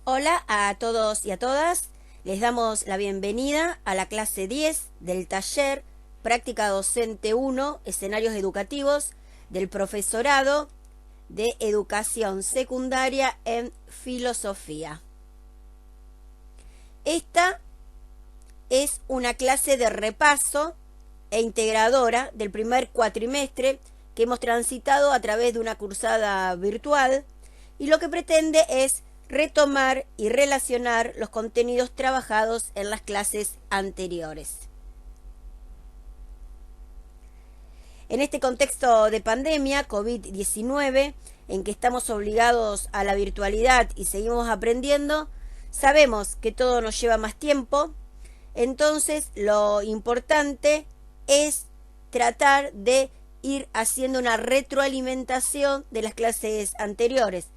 Hola a todos y a todas. Les damos la bienvenida a la clase 10 del taller Práctica Docente 1, Escenarios Educativos del Profesorado de Educación Secundaria en Filosofía. Esta es una clase de repaso e integradora del primer cuatrimestre que hemos transitado a través de una cursada virtual y lo que pretende es retomar y relacionar los contenidos trabajados en las clases anteriores. En este contexto de pandemia COVID-19, en que estamos obligados a la virtualidad y seguimos aprendiendo, sabemos que todo nos lleva más tiempo, entonces lo importante es tratar de ir haciendo una retroalimentación de las clases anteriores.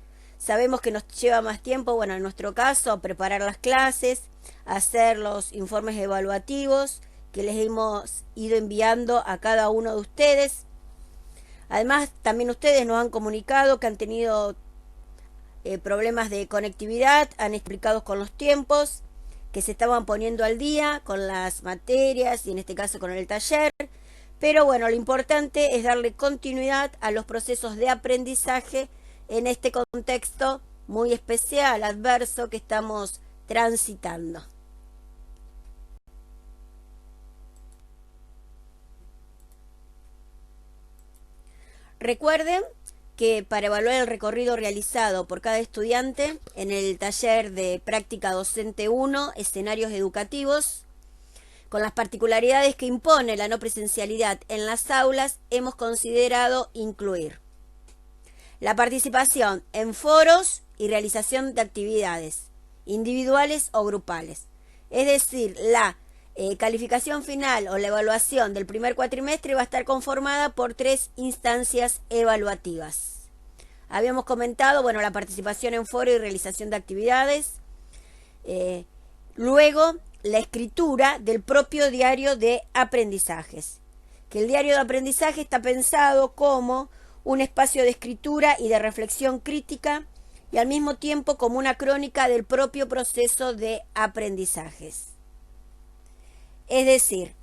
Sabemos que nos lleva más tiempo, bueno, en nuestro caso, preparar las clases, hacer los informes evaluativos que les hemos ido enviando a cada uno de ustedes. Además, también ustedes nos han comunicado que han tenido problemas de conectividad, han explicado con los tiempos, que se estaban poniendo al día con las materias y en este caso con el taller. Pero bueno, lo importante es darle continuidad a los procesos de aprendizaje en este contexto muy especial, adverso que estamos transitando. Recuerden que para evaluar el recorrido realizado por cada estudiante en el taller de Práctica Docente 1, Escenarios Educativos, con las particularidades que impone la no presencialidad en las aulas, hemos considerado incluir la participación en foros y realización de actividades individuales o grupales. Es decir, la calificación final o la evaluación del primer cuatrimestre va a estar conformada por 3 instancias evaluativas. Habíamos comentado, bueno, la participación en foro y realización de actividades. Luego, la escritura del propio diario de aprendizajes. Que el diario de aprendizaje está pensado como un espacio de escritura y de reflexión crítica y al mismo tiempo como una crónica del propio proceso de aprendizajes. Es decir,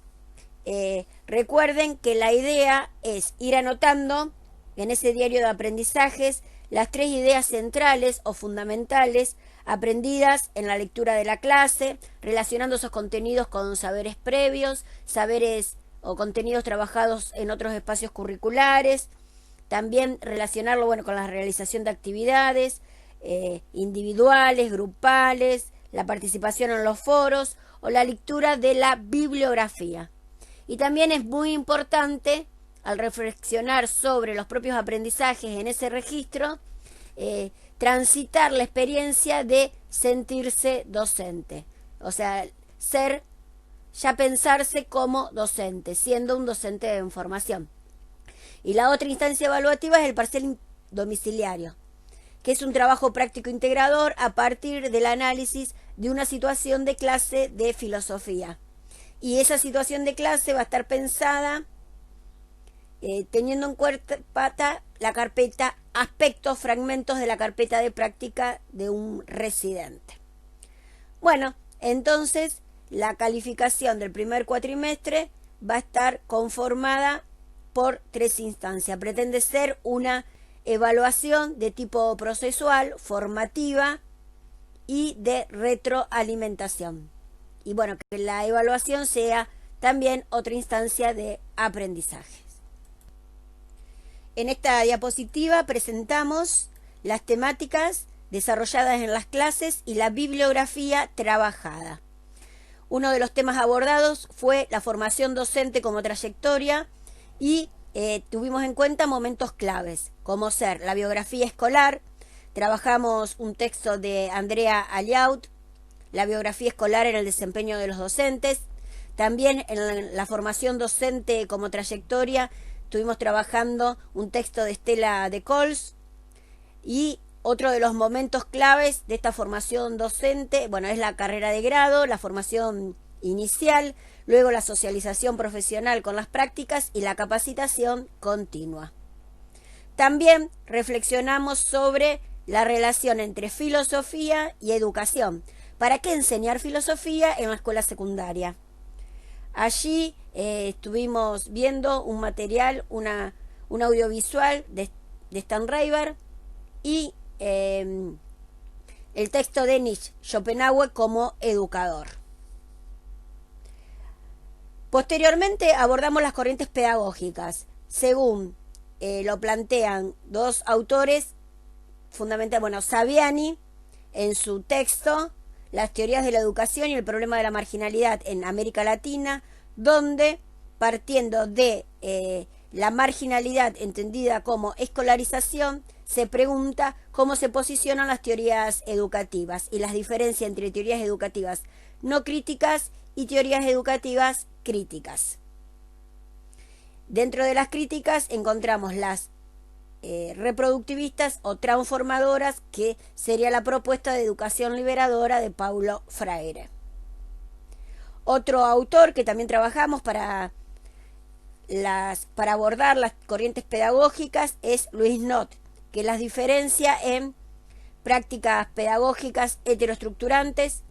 recuerden que la idea es ir anotando en ese diario de aprendizajes las 3 ideas centrales o fundamentales aprendidas en la lectura de la clase, relacionando esos contenidos con saberes previos, saberes o contenidos trabajados en otros espacios curriculares. También relacionarlo con la realización de actividades individuales, grupales, la participación en los foros o la lectura de la bibliografía. Y también es muy importante, al reflexionar sobre los propios aprendizajes en ese registro, transitar la experiencia de sentirse docente. O sea, pensarse como docente, siendo un docente de formación. Y la otra instancia evaluativa es el parcial domiciliario, que es un trabajo práctico integrador a partir del análisis de una situación de clase de filosofía. Y esa situación de clase va a estar pensada teniendo en cuenta la carpeta aspectos, fragmentos de la carpeta de práctica de un residente. Bueno, entonces la calificación del primer cuatrimestre va a estar conformada por 3 instancias. Pretende ser una evaluación de tipo procesual, formativa y de retroalimentación. Y bueno, que la evaluación sea también otra instancia de aprendizajes. En esta diapositiva presentamos las temáticas desarrolladas en las clases y la bibliografía trabajada. Uno de los temas abordados fue la formación docente como trayectoria y tuvimos en cuenta momentos claves, como ser la biografía escolar. Trabajamos un texto de Andrea Aliaut, la biografía escolar en el desempeño de los docentes. También en la formación docente como trayectoria estuvimos trabajando un texto de Estela de Cols. Y otro de los momentos claves de esta formación docente, es la carrera de grado, la formación inicial, luego la socialización profesional con las prácticas y la capacitación continua. También reflexionamos sobre la relación entre filosofía y educación. ¿Para qué enseñar filosofía en la escuela secundaria? Allí estuvimos viendo un material, un audiovisual de Stan Reiber y el texto de Nietzsche, Schopenhauer como educador. Posteriormente abordamos las corrientes pedagógicas, según lo plantean dos autores fundamentalmente, Saviani en su texto Las teorías de la educación y el problema de la marginalidad en América Latina, donde partiendo de la marginalidad entendida como escolarización, se pregunta cómo se posicionan las teorías educativas y las diferencias entre teorías educativas no críticas y teorías educativas críticas. Dentro de las críticas encontramos las reproductivistas o transformadoras, que sería la propuesta de educación liberadora de Paulo Freire. Otro autor que también trabajamos para abordar las corrientes pedagógicas es Luis Nott, que las diferencia en prácticas pedagógicas heteroestructurantes,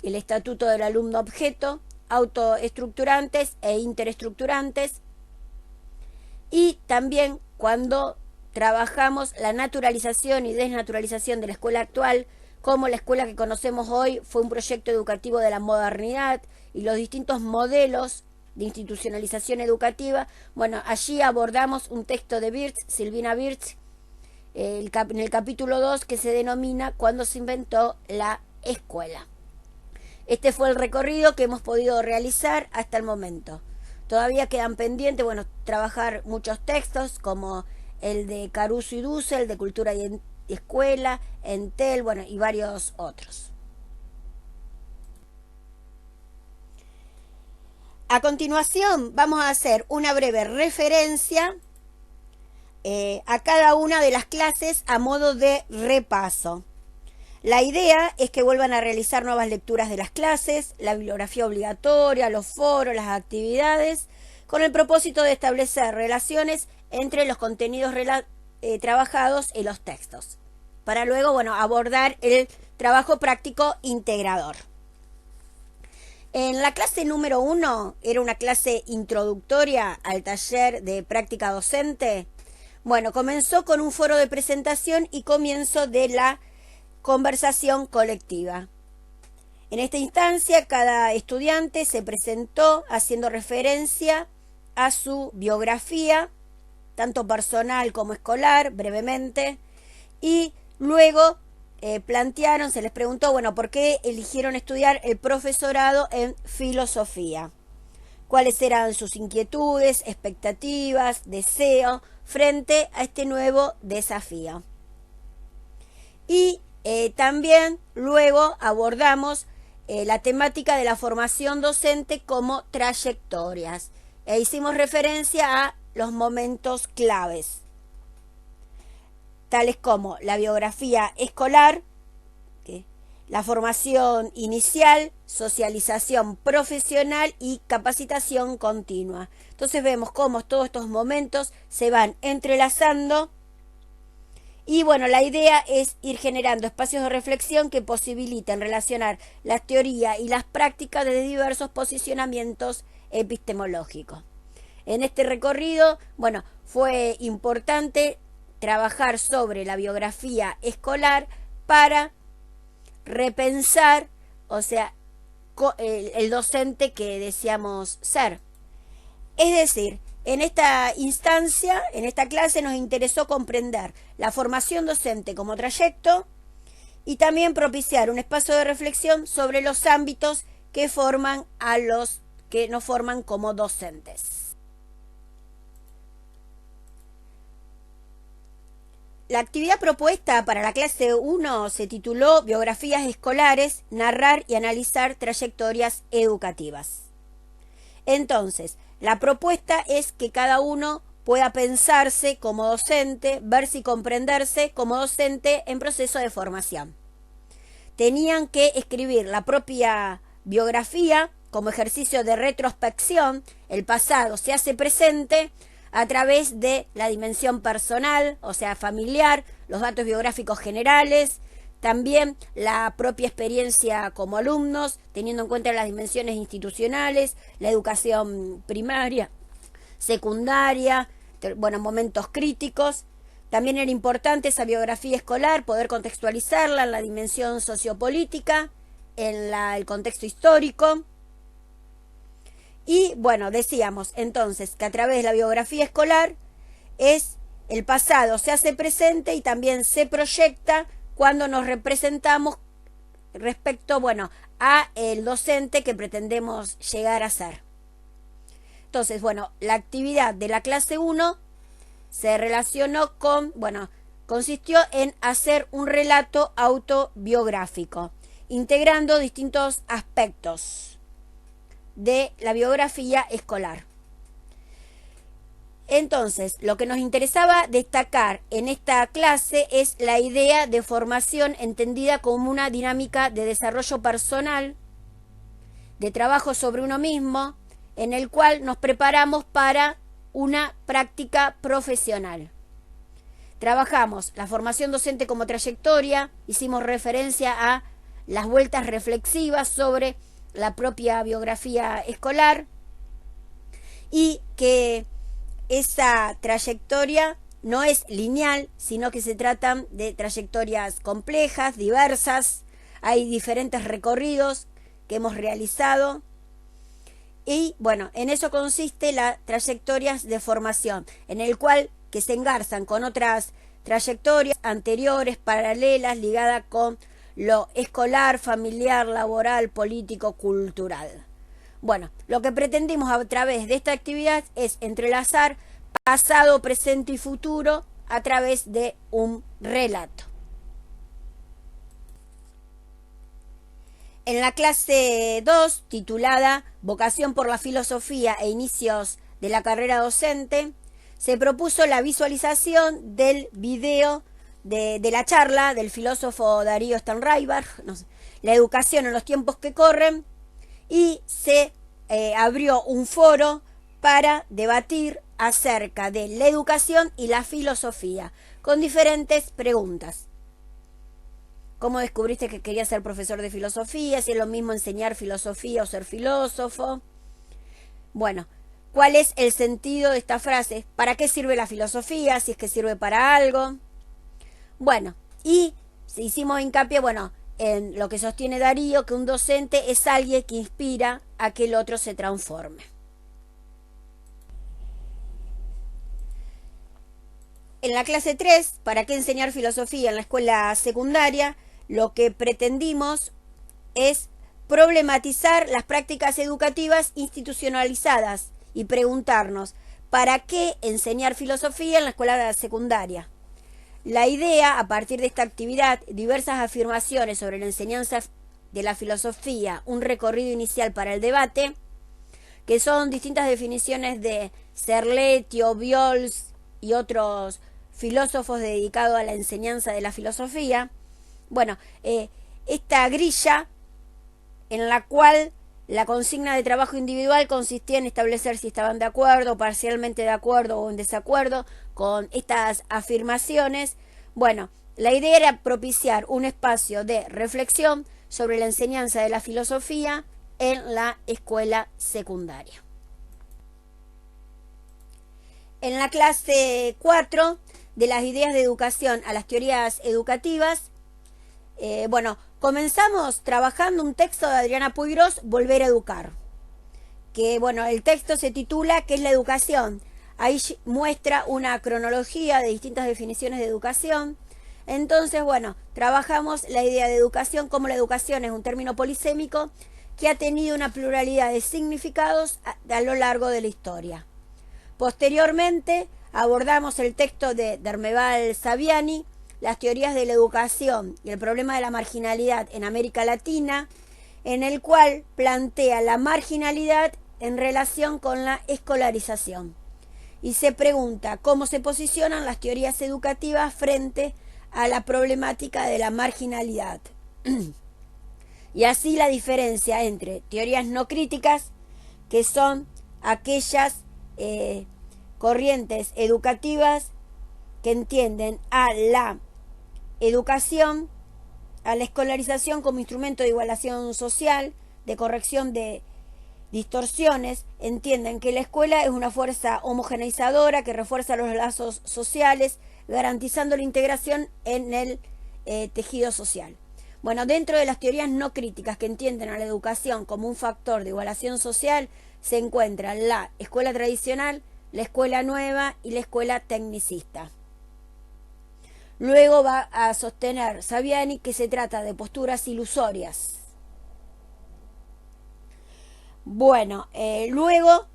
el estatuto del alumno objeto, autoestructurantes e interestructurantes, y también cuando trabajamos la naturalización y desnaturalización de la escuela actual, como la escuela que conocemos hoy fue un proyecto educativo de la modernidad y los distintos modelos de institucionalización educativa. Bueno, allí abordamos un texto de Birch, Silvina Birch, en el capítulo 2, que se denomina Cuando se inventó la escuela. Este fue el recorrido que hemos podido realizar hasta el momento. Todavía quedan pendientes, trabajar muchos textos como el de Caruso y Dussel, de Cultura y Escuela, Entel, y varios otros. A continuación vamos a hacer una breve referencia a cada una de las clases a modo de repaso. La idea es que vuelvan a realizar nuevas lecturas de las clases, la bibliografía obligatoria, los foros, las actividades, con el propósito de establecer relaciones entre los contenidos trabajados y los textos, para luego, abordar el trabajo práctico integrador. En la clase número 1, era una clase introductoria al taller de práctica docente. Comenzó con un foro de presentación y comienzo de la conversación colectiva. En esta instancia, cada estudiante se presentó haciendo referencia a su biografía, tanto personal como escolar, brevemente, y luego se les preguntó, ¿por qué eligieron estudiar el profesorado en filosofía? ¿Cuáles eran sus inquietudes, expectativas, deseos frente a este nuevo desafío? Y también luego abordamos la temática de la formación docente como trayectorias. E hicimos referencia a los momentos claves, tales como la biografía escolar, la formación inicial, socialización profesional y capacitación continua. Entonces vemos cómo todos estos momentos se van entrelazando. Y la idea es ir generando espacios de reflexión que posibiliten relacionar la teoría y las prácticas de diversos posicionamientos epistemológicos. En este recorrido, fue importante trabajar sobre la biografía escolar para repensar, el docente que deseamos ser. Es decir, en esta instancia, en esta clase, nos interesó comprender la formación docente como trayecto y también propiciar un espacio de reflexión sobre los ámbitos que forman a los que nos forman como docentes. La actividad propuesta para la clase 1 se tituló Biografías escolares, narrar y analizar trayectorias educativas. Entonces, la propuesta es que cada uno pueda pensarse como docente, verse y comprenderse como docente en proceso de formación. Tenían que escribir la propia biografía como ejercicio de retrospección. El pasado se hace presente a través de la dimensión personal, o sea, familiar, los datos biográficos generales, también la propia experiencia como alumnos, teniendo en cuenta las dimensiones institucionales, la educación primaria, secundaria, bueno, momentos críticos. También era importante esa biografía escolar, poder contextualizarla en la dimensión sociopolítica, en el contexto histórico. Y bueno, decíamos entonces que a través de la biografía escolar es el pasado, se hace presente y también se proyecta cuando nos representamos respecto, bueno, a el docente que pretendemos llegar a ser. Entonces, bueno, la actividad de la clase 1 se relacionó con, bueno, consistió en hacer un relato autobiográfico, integrando distintos aspectos de la biografía escolar. Entonces, lo que nos interesaba destacar en esta clase es la idea de formación entendida como una dinámica de desarrollo personal, de trabajo sobre uno mismo, en el cual nos preparamos para una práctica profesional. Trabajamos la formación docente como trayectoria, hicimos referencia a las vueltas reflexivas sobre la propia biografía escolar y que esa trayectoria no es lineal, sino que se tratan de trayectorias complejas, diversas, hay diferentes recorridos que hemos realizado y bueno, en eso consiste las trayectorias de formación, en el cual que se engarzan con otras trayectorias anteriores, paralelas, ligadas con lo escolar, familiar, laboral, político, cultural. Bueno, lo que pretendimos a través de esta actividad es entrelazar pasado, presente y futuro a través de un relato. En la clase 2, titulada Vocación por la filosofía e inicios de la carrera docente, se propuso la visualización del video de la charla del filósofo Darío Stanraiver, la educación en los tiempos que corren, y se abrió un foro para debatir acerca de la educación y la filosofía, con diferentes preguntas. ¿Cómo descubriste que querías ser profesor de filosofía? Si es lo mismo enseñar filosofía o ser filósofo. Bueno, ¿cuál es el sentido de esta frase? ¿Para qué sirve la filosofía? Si es que sirve para algo. Bueno, y hicimos hincapié, bueno, en lo que sostiene Darío, que un docente es alguien que inspira a que el otro se transforme. En la clase 3, ¿para qué enseñar filosofía en la escuela secundaria? Lo que pretendimos es problematizar las prácticas educativas institucionalizadas y preguntarnos, ¿para qué enseñar filosofía en la escuela secundaria? La idea, a partir de esta actividad, diversas afirmaciones sobre la enseñanza de la filosofía, un recorrido inicial para el debate, que son distintas definiciones de Serletio, Viols y otros filósofos dedicados a la enseñanza de la filosofía. Bueno, esta grilla en la cual la consigna de trabajo individual consistía en establecer si estaban de acuerdo, parcialmente de acuerdo o en desacuerdo con estas afirmaciones. Bueno, la idea era propiciar un espacio de reflexión sobre la enseñanza de la filosofía en la escuela secundaria. En la clase 4, de las ideas de educación a las teorías educativas, bueno, comenzamos trabajando un texto de Adriana Puigros, Volver a educar, que bueno, el texto se titula ¿Qué es la educación? Ahí muestra una cronología de distintas definiciones de educación. Entonces, bueno, trabajamos la idea de educación como la educación es un término polisémico que ha tenido una pluralidad de significados a lo largo de la historia. Posteriormente, abordamos el texto de Dermeval Saviani, Las teorías de la educación y el problema de la marginalidad en América Latina, en el cual plantea la marginalidad en relación con la escolarización. Y se pregunta cómo se posicionan las teorías educativas frente a la problemática de la marginalidad. Y así la diferencia entre teorías no críticas, que son aquellas corrientes educativas que entienden a la educación, a la escolarización como instrumento de igualación social, de corrección de distorsiones, entienden que la escuela es una fuerza homogeneizadora que refuerza los lazos sociales, garantizando la integración en el tejido social. Bueno, dentro de las teorías no críticas que entienden a la educación como un factor de igualación social, se encuentran la escuela tradicional, la escuela nueva y la escuela tecnicista. Luego va a sostener Saviani que se trata de posturas ilusorias. Bueno, luego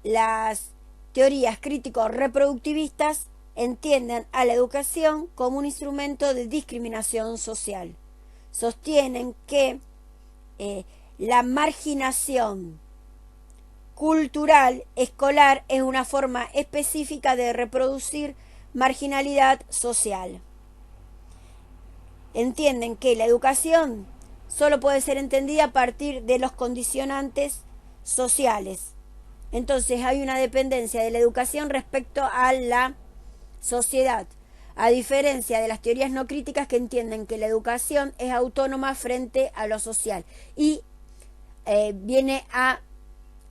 las teorías crítico-reproductivistas entienden a la educación como un instrumento de discriminación social. Sostienen que la marginación cultural escolar es una forma específica de reproducir marginalidad social. Entienden que la educación solo puede ser entendida a partir de los condicionantes sociales. Entonces hay una dependencia de la educación respecto a la sociedad, a diferencia de las teorías no críticas que entienden que la educación es autónoma frente a lo social y viene a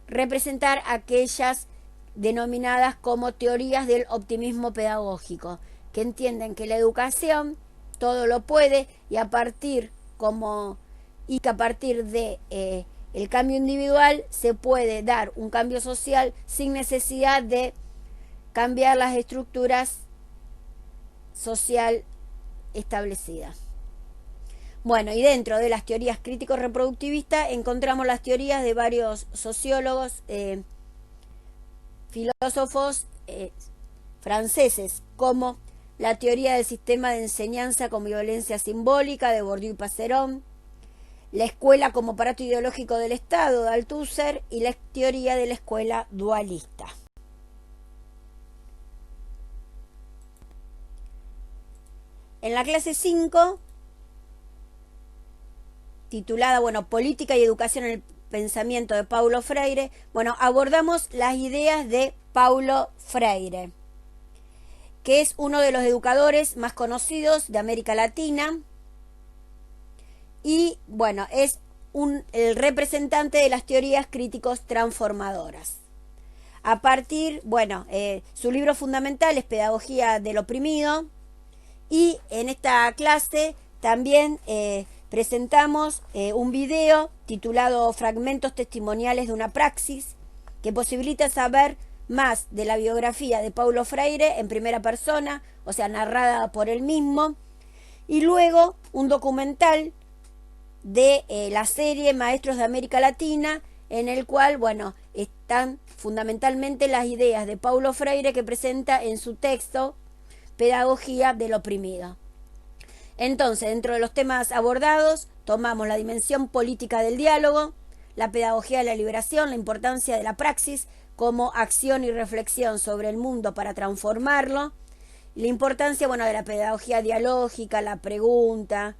representar aquellas denominadas como teorías del optimismo pedagógico, que entienden que la educación todo lo puede y que a partir de el cambio individual se puede dar un cambio social sin necesidad de cambiar las estructuras social establecidas. Bueno, y dentro de las teorías crítico-reproductivistas encontramos las teorías de varios sociólogos, filósofos franceses, como la teoría del sistema de enseñanza con violencia simbólica de Bourdieu y Passeron, la escuela como aparato ideológico del Estado de Althusser y la teoría de la escuela dualista. En la clase 5, titulada, Política y Educación en el Pensamiento de Paulo Freire, abordamos las ideas de Paulo Freire, que es uno de los educadores más conocidos de América Latina y, es el representante de las teorías críticos transformadoras. A partir, su libro fundamental es Pedagogía del Oprimido y en esta clase también presentamos un video titulado Fragmentos testimoniales de una praxis que posibilita saber más de la biografía de Paulo Freire en primera persona, o sea, narrada por él mismo, y luego un documental de la serie Maestros de América Latina, en el cual, están fundamentalmente las ideas de Paulo Freire que presenta en su texto Pedagogía del Oprimido. Entonces, dentro de los temas abordados, tomamos la dimensión política del diálogo, la pedagogía de la liberación, la importancia de la praxis como acción y reflexión sobre el mundo para transformarlo, la importancia, de la pedagogía dialógica, la pregunta,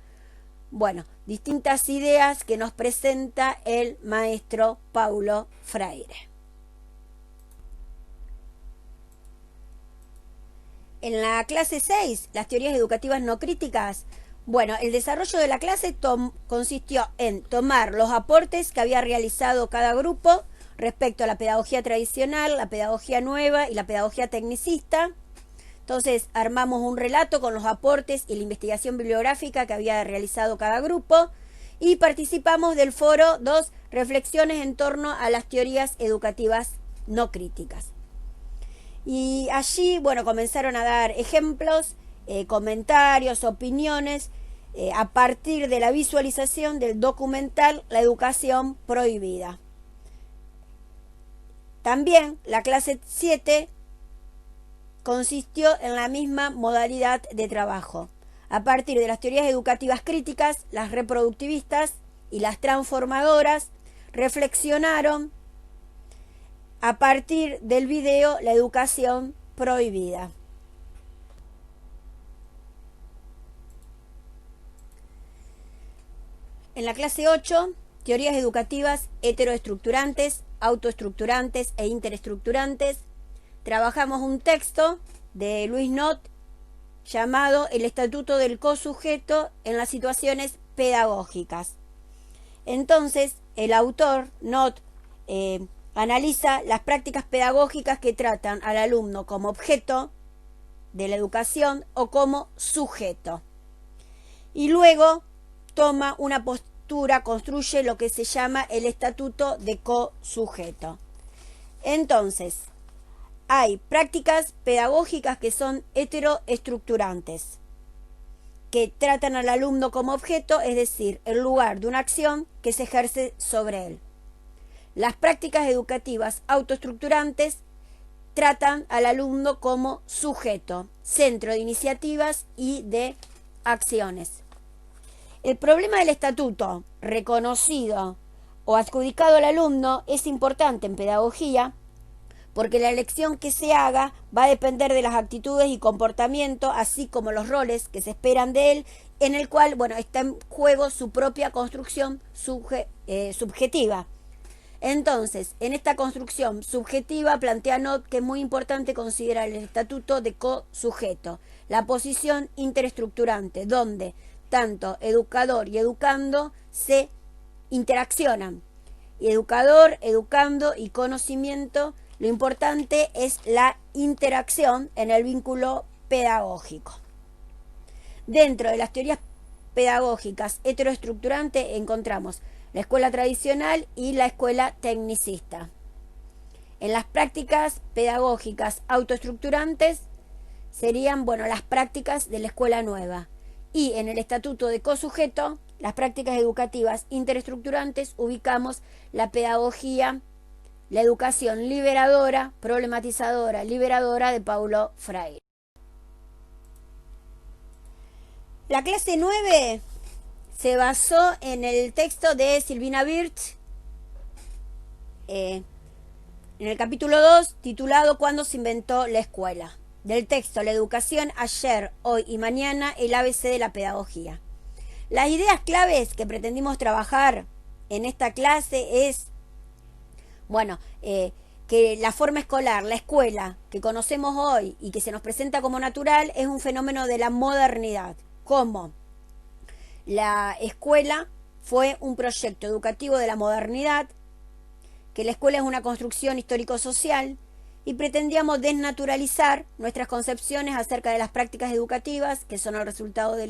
distintas ideas que nos presenta el maestro Paulo Freire. En la clase 6, las teorías educativas no críticas, el desarrollo de la clase consistió en tomar los aportes que había realizado cada grupo respecto a la pedagogía tradicional, la pedagogía nueva y la pedagogía tecnicista. Entonces armamos un relato con los aportes y la investigación bibliográfica que había realizado cada grupo y participamos del foro 2, reflexiones en torno a las teorías educativas no críticas. Y allí, comenzaron a dar ejemplos, comentarios, opiniones, a partir de la visualización del documental La Educación Prohibida. También la clase 7 consistió en la misma modalidad de trabajo. A partir de las teorías educativas críticas, las reproductivistas y las transformadoras reflexionaron a partir del video La Educación Prohibida. En la clase 8, teorías educativas heteroestructurantes, autoestructurantes e interestructurantes, trabajamos un texto de Luis Not llamado El Estatuto del Cosujeto en las situaciones pedagógicas. Entonces, el autor, Not, analiza las prácticas pedagógicas que tratan al alumno como objeto de la educación o como sujeto. Y luego toma una postura, construye lo que se llama el Estatuto de Cosujeto. Entonces, hay prácticas pedagógicas que son heteroestructurantes, que tratan al alumno como objeto, es decir, el lugar de una acción que se ejerce sobre él. Las prácticas educativas autoestructurantes tratan al alumno como sujeto, centro de iniciativas y de acciones. El problema del estatuto reconocido o adjudicado al alumno es importante en pedagogía porque la elección que se haga va a depender de las actitudes y comportamientos, así como los roles que se esperan de él, en el cual, está en juego su propia construcción subjetiva. Entonces, en esta construcción subjetiva plantea Not que es muy importante considerar el estatuto de cosujeto, la posición interestructurante, donde tanto educador y educando se interaccionan. Y educador, educando y conocimiento, lo importante es la interacción en el vínculo pedagógico. Dentro de las teorías pedagógicas heteroestructurantes encontramos la escuela tradicional y la escuela tecnicista. En las prácticas pedagógicas autoestructurantes serían, las prácticas de la escuela nueva. Y en el estatuto de cosujeto, las prácticas educativas interestructurantes, ubicamos la pedagogía, la educación liberadora, problematizadora, liberadora de Paulo Freire. La clase 9 se basó en el texto de Silvina Birch, en el capítulo 2, titulado ¿Cuándo se inventó la escuela? Del texto La educación ayer, hoy y mañana, el ABC de la pedagogía. Las ideas claves que pretendimos trabajar en esta clase es, que la forma escolar, la escuela que conocemos hoy y que se nos presenta como natural es un fenómeno de la modernidad. ¿Cómo? La escuela fue un proyecto educativo de la modernidad, que la escuela es una construcción histórico-social y pretendíamos desnaturalizar nuestras concepciones acerca de las prácticas educativas, que son el resultado de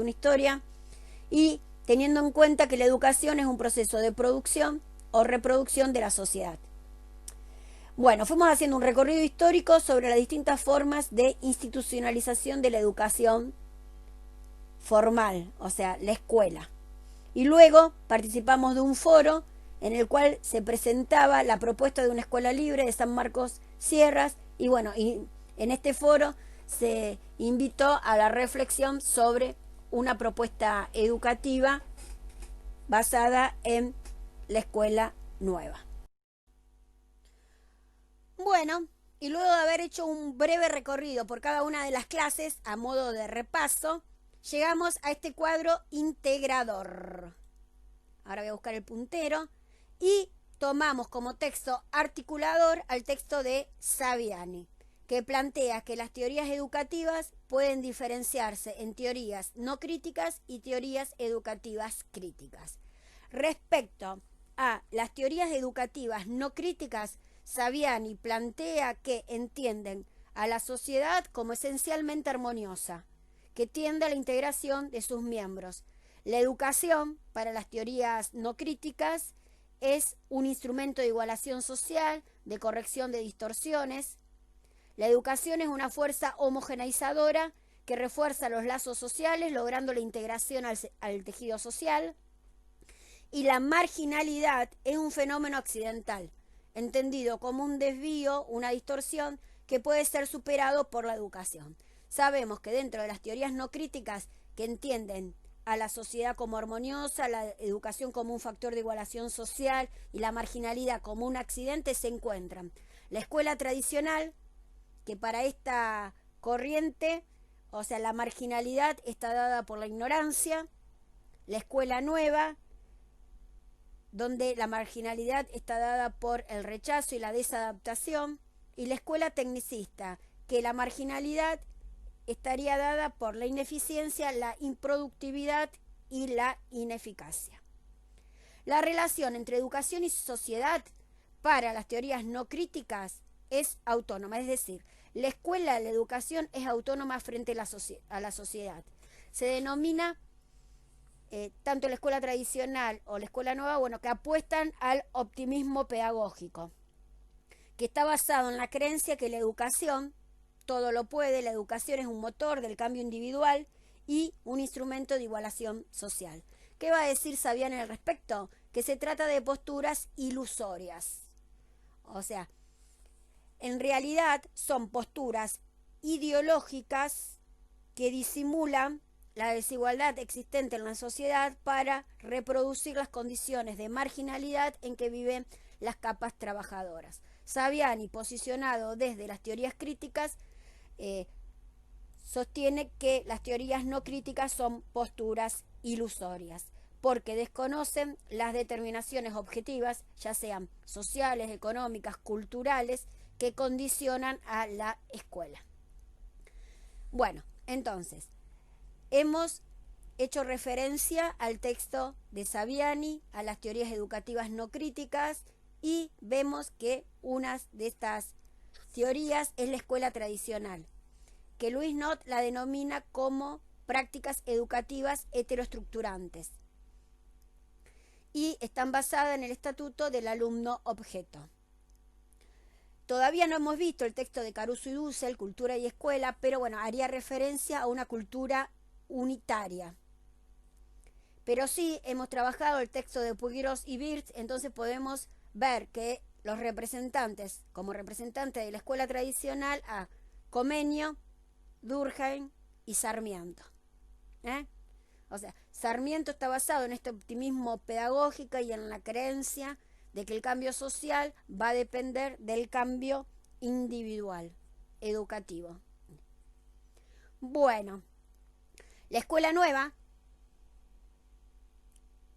una historia, y teniendo en cuenta que la educación es un proceso de producción o reproducción de la sociedad. Fuimos haciendo un recorrido histórico sobre las distintas formas de institucionalización de la educación formal, o sea, la escuela. Y luego participamos de un foro en el cual se presentaba la propuesta de una escuela libre de San Marcos Sierras y en este foro se invitó a la reflexión sobre una propuesta educativa basada en la escuela nueva. Y luego de haber hecho un breve recorrido por cada una de las clases a modo de repaso, llegamos a este cuadro integrador. Ahora voy a buscar el puntero y tomamos como texto articulador al texto de Saviani, que plantea que las teorías educativas pueden diferenciarse en teorías no críticas y teorías educativas críticas. Respecto a las teorías educativas no críticas, Saviani plantea que entienden a la sociedad como esencialmente armoniosa, que tiende a la integración de sus miembros. La educación, para las teorías no críticas, es un instrumento de igualación social, de corrección de distorsiones. La educación es una fuerza homogeneizadora que refuerza los lazos sociales, logrando la integración al tejido social. Y la marginalidad es un fenómeno accidental, entendido como un desvío, una distorsión que puede ser superado por la educación. Sabemos que dentro de las teorías no críticas que entienden a la sociedad como armoniosa, la educación como un factor de igualación social y la marginalidad como un accidente, se encuentran la escuela tradicional, que para esta corriente, o sea, la marginalidad está dada por la ignorancia, la escuela nueva, donde la marginalidad está dada por el rechazo y la desadaptación, y la escuela tecnicista, que la marginalidad estaría dada por la ineficiencia, la improductividad y la ineficacia. La relación entre educación y sociedad para las teorías no críticas es autónoma, es decir, la escuela, la educación es autónoma frente a la sociedad. Se denomina tanto la escuela tradicional o la escuela nueva, bueno, que apuestan al optimismo pedagógico, que está basado en la creencia que la educación todo lo puede, la educación es un motor del cambio individual y un instrumento de igualación social. ¿Qué va a decir Saviani al respecto? Que se trata de posturas ilusorias. O sea, en realidad son posturas ideológicas que disimulan la desigualdad existente en la sociedad para reproducir las condiciones de marginalidad en que viven las capas trabajadoras. Saviani, posicionado desde las teorías críticas, sostiene que las teorías no críticas son posturas ilusorias, porque desconocen las determinaciones objetivas, ya sean sociales, económicas, culturales, que condicionan a la escuela. Bueno, entonces, hemos hecho referencia al texto de Saviani, a las teorías educativas no críticas, y vemos que una de estas teorías es la escuela tradicional, que Louis Nott la denomina como prácticas educativas heteroestructurantes y están basadas en el estatuto del alumno objeto. Todavía no hemos visto el texto de Caruso y Dussel, Cultura y Escuela, pero bueno, haría referencia a una cultura unitaria. Pero sí hemos trabajado el texto de Puiggrós y Wirtz, entonces podemos ver que los representantes, como representantes de la escuela tradicional, a Comenio, Durkheim y Sarmiento. O sea, Sarmiento está basado en este optimismo pedagógico y en la creencia de que el cambio social va a depender del cambio individual, educativo. Bueno, la escuela nueva,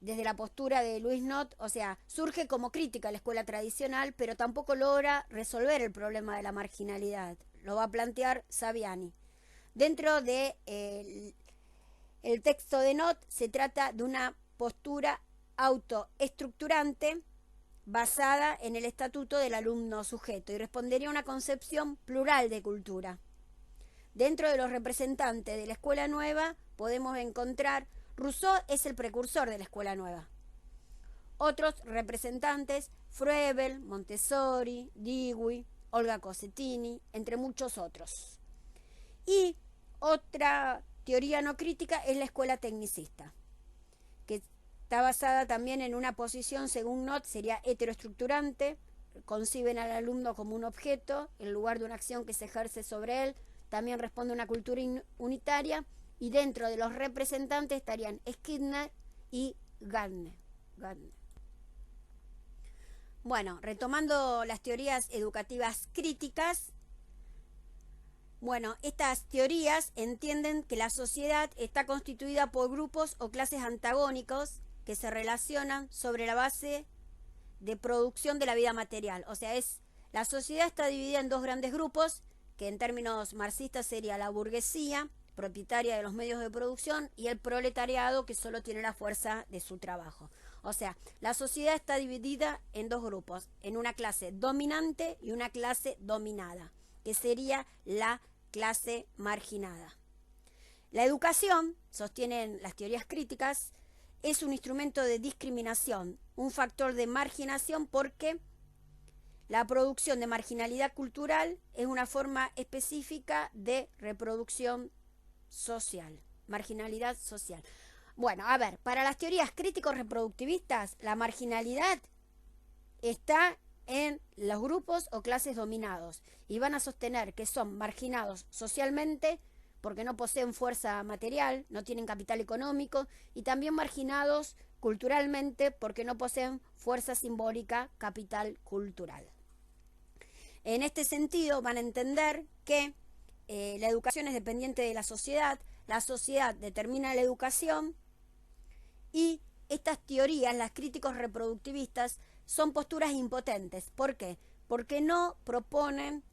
desde la postura de Louis Nott, o sea, surge como crítica a la escuela tradicional, pero tampoco logra resolver el problema de la marginalidad. Lo va a plantear Saviani. Dentro de el texto de Nott se trata de una postura autoestructurante basada en el estatuto del alumno sujeto y respondería a una concepción plural de cultura. Dentro de los representantes de la escuela nueva podemos encontrar Rousseau, es el precursor de la escuela nueva. Otros representantes, Froebel, Montessori, Dewey, Olga Cosentini, entre muchos otros. Y otra teoría no crítica es la escuela tecnicista, que está basada también en una posición, según Nott, sería heteroestructurante, conciben al alumno como un objeto en lugar de una acción que se ejerce sobre él, también responde a una cultura unitaria, y dentro de los representantes estarían Skinner y Gardner. Bueno, retomando las teorías educativas críticas, bueno, estas teorías entienden que la sociedad está constituida por grupos o clases antagónicos que se relacionan sobre la base de producción de la vida material. O sea, la sociedad está dividida en dos grandes grupos, que en términos marxistas sería la burguesía, propietaria de los medios de producción, y el proletariado, que solo tiene la fuerza de su trabajo. O sea, la sociedad está dividida en dos grupos, en una clase dominante y una clase dominada, que sería la clase marginada. La educación, sostienen las teorías críticas, es un instrumento de discriminación, un factor de marginación, porque la producción de marginalidad cultural es una forma específica de reproducción social, marginalidad social. Bueno, a ver, para las teorías críticos reproductivistas, la marginalidad está en los grupos o clases dominados y van a sostener que son marginados socialmente porque no poseen fuerza material, no tienen capital económico, y también marginados culturalmente porque no poseen fuerza simbólica, capital cultural. En este sentido van a entender que la educación es dependiente de la sociedad determina la educación, y estas teorías, las críticos reproductivistas, son posturas impotentes. ¿Por qué? Porque no proponen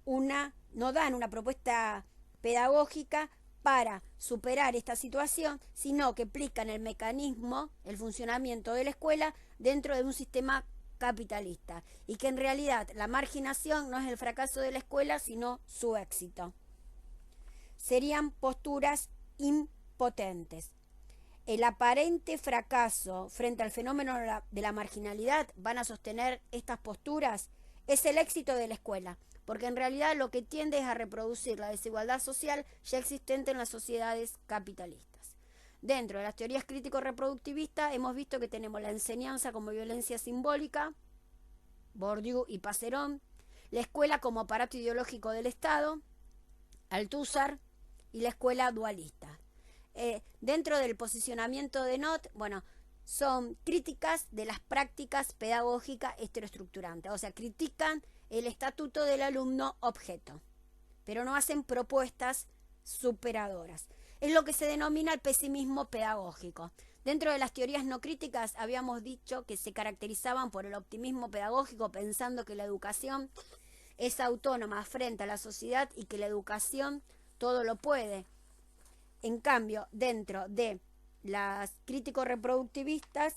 no dan una propuesta pedagógica para superar esta situación, sino que explican el mecanismo, el funcionamiento de la escuela dentro de un sistema capitalista, y que en realidad la marginación no es el fracaso de la escuela, sino su éxito. Serían posturas impotentes. El aparente fracaso frente al fenómeno de la marginalidad, van a sostener estas posturas, es el éxito de la escuela, porque en realidad lo que tiende es a reproducir la desigualdad social ya existente en las sociedades capitalistas. Dentro de las teorías crítico-reproductivistas hemos visto que tenemos la enseñanza como violencia simbólica, Bourdieu y Passerón, la escuela como aparato ideológico del Estado, Althusser, y la escuela dualista. Dentro del posicionamiento de Nott, son críticas de las prácticas pedagógicas heteroestructurantes, o sea, critican el estatuto del alumno objeto, pero no hacen propuestas superadoras. Es lo que se denomina el pesimismo pedagógico. Dentro de las teorías no críticas habíamos dicho que se caracterizaban por el optimismo pedagógico, pensando que la educación es autónoma frente a la sociedad y que la educación todo lo puede. En cambio, dentro de las críticos reproductivistas,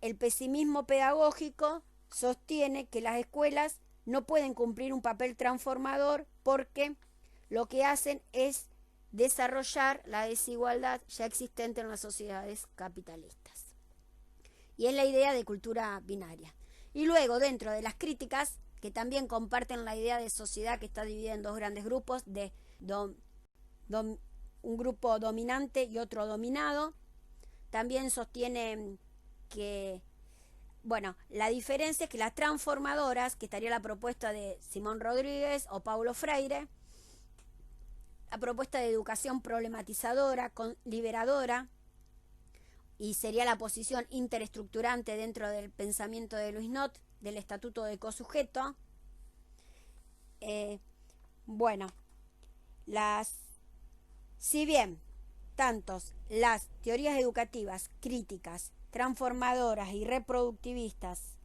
el pesimismo pedagógico sostiene que las escuelas no pueden cumplir un papel transformador porque lo que hacen es desarrollar la desigualdad ya existente en las sociedades capitalistas. Y es la idea de cultura binaria. Y luego, dentro de las críticas, que también comparten la idea de sociedad que está dividida en dos grandes grupos, de un grupo dominante y otro dominado, también sostienen que, la diferencia es que las transformadoras, que estaría la propuesta de Simón Rodríguez o Paulo Freire, la propuesta de educación problematizadora, liberadora, y sería la posición interestructurante dentro del pensamiento de Louis Nott, del estatuto de cosujeto. Si bien tantos las teorías educativas críticas, transformadoras y reproductivistas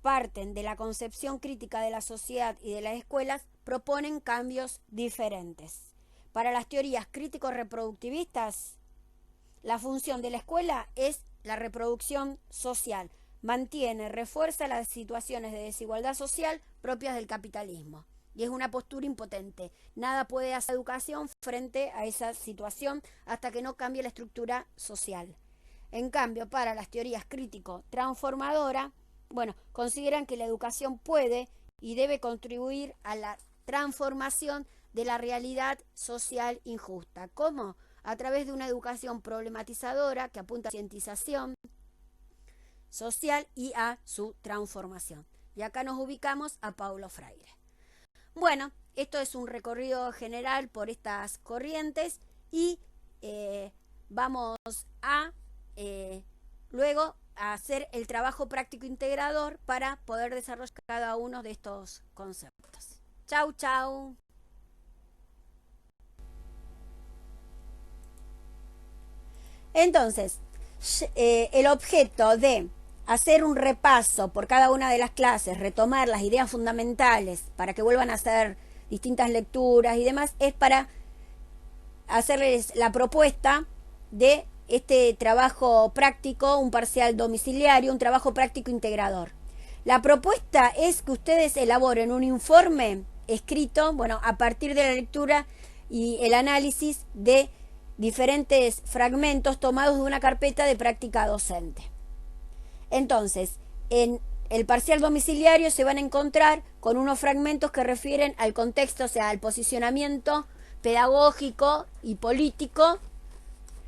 parten de la concepción crítica de la sociedad y de las escuelas, proponen cambios diferentes. Para las teorías crítico-reproductivistas, la función de la escuela es la reproducción social, mantiene, refuerza las situaciones de desigualdad social propias del capitalismo. Y es una postura impotente. Nada puede hacer educación frente a esa situación hasta que no cambie la estructura social. En cambio, para las teorías crítico-transformadoras, consideran que la educación puede y debe contribuir a la transformación de la realidad social injusta. ¿Cómo? A través de una educación problematizadora que apunta a la concientización social y a su transformación. Y acá nos ubicamos a Paulo Freire. Esto es un recorrido general por estas corrientes y vamos a luego a hacer el trabajo práctico integrador para poder desarrollar cada uno de estos conceptos. Chau, chau. Entonces, el objeto de hacer un repaso por cada una de las clases, retomar las ideas fundamentales para que vuelvan a hacer distintas lecturas y demás, es para hacerles la propuesta de este trabajo práctico, un parcial domiciliario, un trabajo práctico integrador. La propuesta es que ustedes elaboren un informe escrito, a partir de la lectura y el análisis de diferentes fragmentos tomados de una carpeta de práctica docente. Entonces, en el parcial domiciliario se van a encontrar con unos fragmentos que refieren al contexto, o sea, al posicionamiento pedagógico y político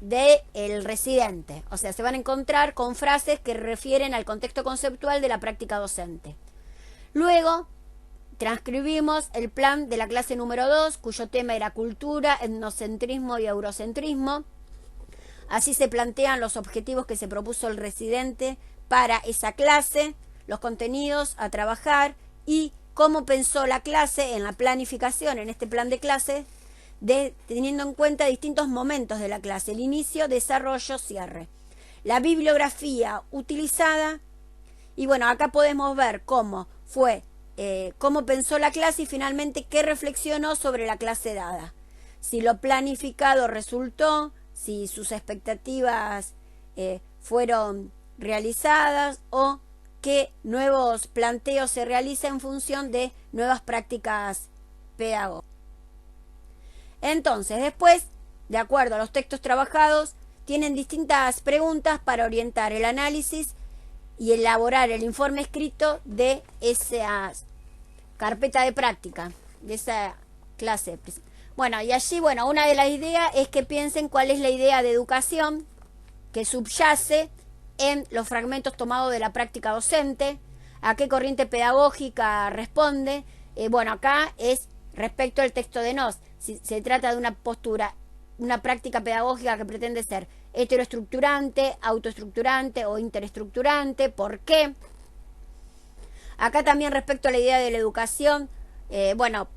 del residente. O sea, se van a encontrar con frases que refieren al contexto conceptual de la práctica docente. Luego, transcribimos el plan de la clase número 2, cuyo tema era cultura, etnocentrismo y eurocentrismo. Así se plantean los objetivos que se propuso el residente para esa clase, los contenidos a trabajar y cómo pensó la clase en la planificación, en este plan de clase, teniendo en cuenta distintos momentos de la clase: el inicio, desarrollo, cierre. La bibliografía utilizada, y acá podemos ver cómo fue cómo pensó la clase y finalmente qué reflexionó sobre la clase dada. Si lo planificado resultó, si sus expectativas fueron realizadas o qué nuevos planteos se realizan en función de nuevas prácticas pedagógicas. Entonces, después, de acuerdo a los textos trabajados, tienen distintas preguntas para orientar el análisis y elaborar el informe escrito de esa carpeta de práctica, de esa clase. Bueno, y allí, una de las ideas es que piensen cuál es la idea de educación que subyace en los fragmentos tomados de la práctica docente, a qué corriente pedagógica responde. Acá es respecto al texto de Noss. Si se trata de una postura, una práctica pedagógica que pretende ser heteroestructurante, autoestructurante o interestructurante. ¿Por qué? Acá también respecto a la idea de la educación,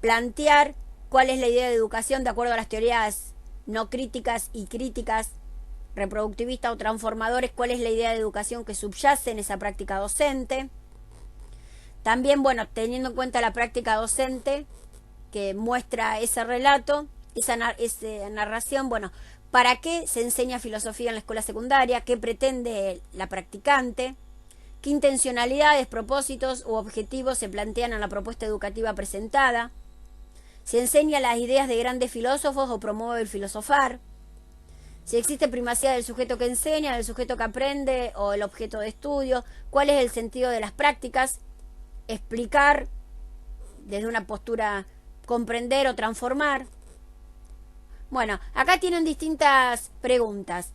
plantear cuál es la idea de educación de acuerdo a las teorías no críticas y críticas, reproductivistas o transformadores, cuál es la idea de educación que subyace en esa práctica docente. También, teniendo en cuenta la práctica docente que muestra ese relato, esa narración, ¿para qué se enseña filosofía en la escuela secundaria? ¿Qué pretende la practicante? ¿Qué intencionalidades, propósitos u objetivos se plantean en la propuesta educativa presentada? ¿Se enseña las ideas de grandes filósofos o promueve el filosofar? Si existe primacía del sujeto que enseña, del sujeto que aprende o el objeto de estudio, ¿cuál es el sentido de las prácticas? Explicar desde una postura, comprender o transformar. Acá tienen distintas preguntas.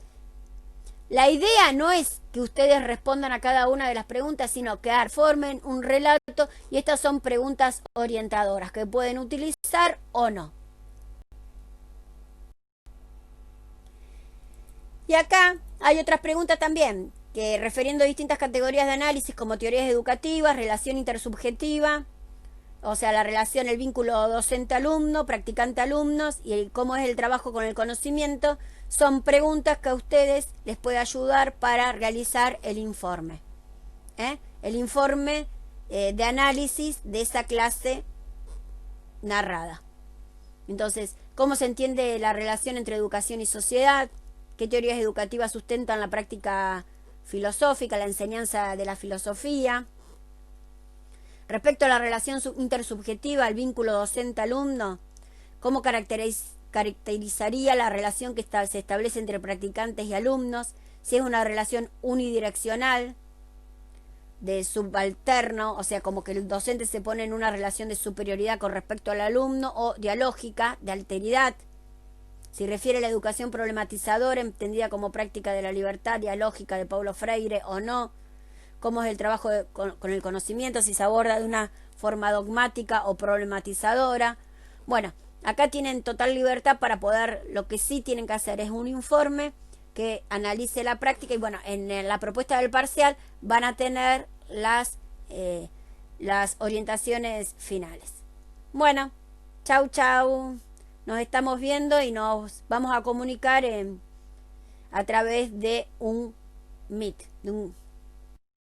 La idea no es que ustedes respondan a cada una de las preguntas, sino que formen un relato, y estas son preguntas orientadoras que pueden utilizar o no. Y acá hay otras preguntas también, que refiriendo a distintas categorías de análisis como teorías educativas, relación intersubjetiva, o sea, la relación, el vínculo docente-alumno, practicante-alumnos y cómo es el trabajo con el conocimiento, son preguntas que a ustedes les puede ayudar para realizar el informe. El informe de análisis de esa clase narrada. Entonces, ¿cómo se entiende la relación entre educación y sociedad? ¿Qué teorías educativas sustentan la práctica filosófica, la enseñanza de la filosofía? Respecto a la relación intersubjetiva, el vínculo docente-alumno, ¿cómo caracterizaría la relación que se establece entre practicantes y alumnos? Si es una relación unidireccional, de subalterno, o sea, como que el docente se pone en una relación de superioridad con respecto al alumno, o dialógica, de alteridad. Si refiere a la educación problematizadora, entendida como práctica de la libertad dialógica de Paulo Freire o no. Cómo es el trabajo con el conocimiento, si se aborda de una forma dogmática o problematizadora. Acá tienen total libertad para poder, lo que sí tienen que hacer es un informe que analice la práctica y en la propuesta del parcial van a tener las orientaciones finales. Chau. Nos estamos viendo y nos vamos a comunicar a través de un Meet, de un